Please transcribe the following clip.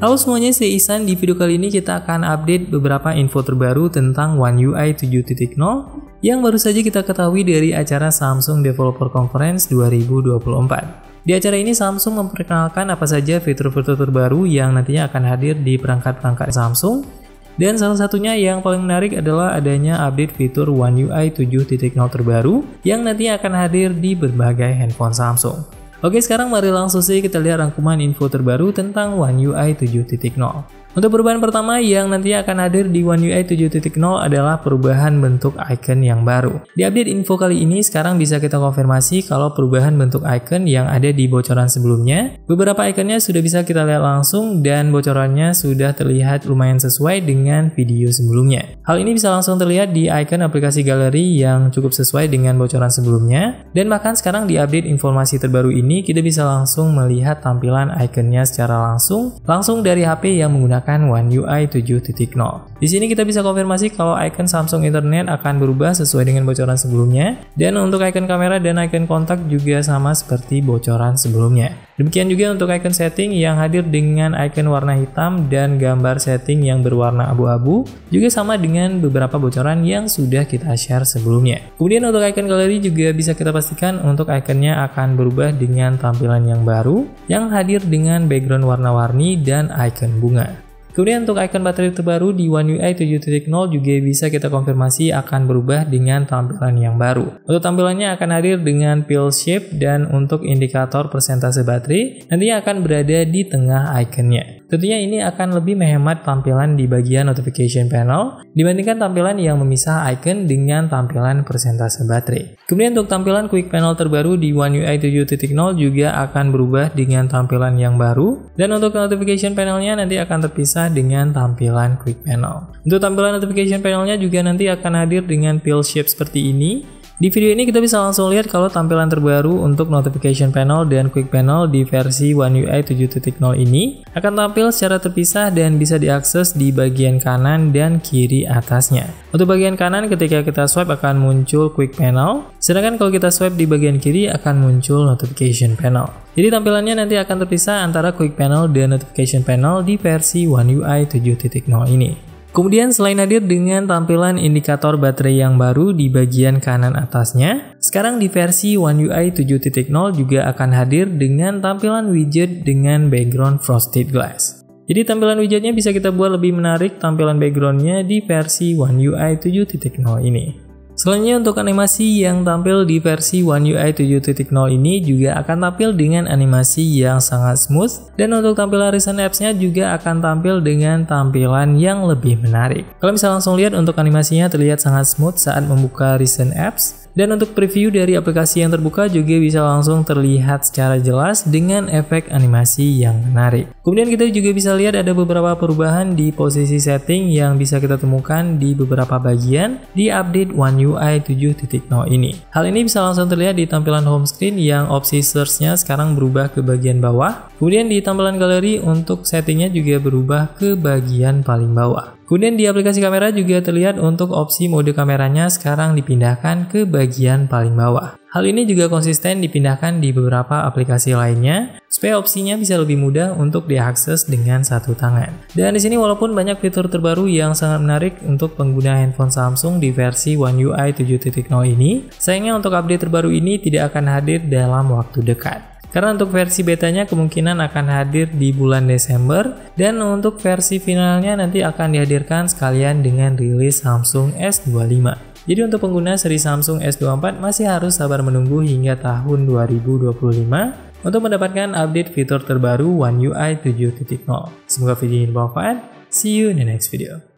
Halo semuanya, saya Ihsan. Di video kali ini kita akan update beberapa info terbaru tentang One UI 7.0 yang baru saja kita ketahui dari acara Samsung Developer Conference 2024. Di acara ini Samsung memperkenalkan apa saja fitur-fitur terbaru yang nantinya akan hadir di perangkat-perangkat Samsung. Dan salah satunya yang paling menarik adalah adanya update fitur One UI 7.0 terbaru yang nantinya akan hadir di berbagai handphone Samsung. Oke, sekarang mari langsung saja kita lihat rangkuman info terbaru tentang One UI 7.0. Untuk perubahan pertama yang nanti akan hadir di One UI 7.0 adalah perubahan bentuk icon yang baru. Di update info kali ini sekarang bisa kita konfirmasi kalau perubahan bentuk icon yang ada di bocoran sebelumnya, beberapa iconnya sudah bisa kita lihat langsung dan bocorannya sudah terlihat lumayan sesuai dengan video sebelumnya. Hal ini bisa langsung terlihat di icon aplikasi galeri yang cukup sesuai dengan bocoran sebelumnya, dan bahkan sekarang di update informasi terbaru ini kita bisa langsung melihat tampilan iconnya secara langsung dari HP yang menggunakan One UI 7.0. Di sini kita bisa konfirmasi kalau icon Samsung Internet akan berubah sesuai dengan bocoran sebelumnya, dan untuk icon kamera dan icon kontak juga sama seperti bocoran sebelumnya. Demikian juga untuk icon setting yang hadir dengan icon warna hitam dan gambar setting yang berwarna abu-abu juga sama dengan beberapa bocoran yang sudah kita share sebelumnya. Kemudian untuk icon galeri juga bisa kita pastikan untuk iconnya akan berubah dengan tampilan yang baru yang hadir dengan background warna-warni dan icon bunga. Kemudian untuk icon baterai terbaru di One UI 7.0 juga bisa kita konfirmasi akan berubah dengan tampilan yang baru. Untuk tampilannya akan hadir dengan pill shape, dan untuk indikator persentase baterai nantinya akan berada di tengah iconnya. Tentunya ini akan lebih menghemat tampilan di bagian notification panel dibandingkan tampilan yang memisah icon dengan tampilan persentase baterai. Kemudian untuk tampilan quick panel terbaru di One UI 7.0 juga akan berubah dengan tampilan yang baru, dan untuk notification panelnya nanti akan terpisah dengan tampilan quick panel. Untuk tampilan notification panelnya juga nanti akan hadir dengan pill shape seperti ini. Di video ini kita bisa langsung lihat kalau tampilan terbaru untuk notification panel dan quick panel di versi One UI 7.0 ini akan tampil secara terpisah dan bisa diakses di bagian kanan dan kiri atasnya. Untuk bagian kanan ketika kita swipe akan muncul quick panel, sedangkan kalau kita swipe di bagian kiri akan muncul notification panel. Jadi tampilannya nanti akan terpisah antara quick panel dan notification panel di versi One UI 7.0 ini. Kemudian selain hadir dengan tampilan indikator baterai yang baru di bagian kanan atasnya, sekarang di versi One UI 7.0 juga akan hadir dengan tampilan widget dengan background frosted glass. Jadi tampilan widgetnya bisa kita buat lebih menarik tampilan backgroundnya di versi One UI 7.0 ini. Selanjutnya untuk animasi yang tampil di versi One UI 7.0 ini juga akan tampil dengan animasi yang sangat smooth, dan untuk tampilan recent apps-nya juga akan tampil dengan tampilan yang lebih menarik. Kalau misalnya langsung lihat untuk animasinya terlihat sangat smooth saat membuka recent apps, dan untuk preview dari aplikasi yang terbuka juga bisa langsung terlihat secara jelas dengan efek animasi yang menarik. Kemudian kita juga bisa lihat ada beberapa perubahan di posisi setting yang bisa kita temukan di beberapa bagian di update One UI 7.0 ini. Hal ini bisa langsung terlihat di tampilan home screen yang opsi search-nya sekarang berubah ke bagian bawah. Kemudian di tampilan galeri untuk settingnya juga berubah ke bagian paling bawah. Kemudian di aplikasi kamera juga terlihat untuk opsi mode kameranya sekarang dipindahkan ke bagian paling bawah. Hal ini juga konsisten dipindahkan di beberapa aplikasi lainnya supaya opsinya bisa lebih mudah untuk diakses dengan satu tangan. Dan di sini walaupun banyak fitur terbaru yang sangat menarik untuk pengguna handphone Samsung di versi One UI 7.0 ini, sayangnya untuk update terbaru ini tidak akan hadir dalam waktu dekat. Karena untuk versi betanya kemungkinan akan hadir di bulan Desember, dan untuk versi finalnya nanti akan dihadirkan sekalian dengan rilis Samsung S25. Jadi untuk pengguna seri Samsung S24 masih harus sabar menunggu hingga tahun 2025 untuk mendapatkan update fitur terbaru One UI 7.0. Semoga video ini bermanfaat. See you in the next video.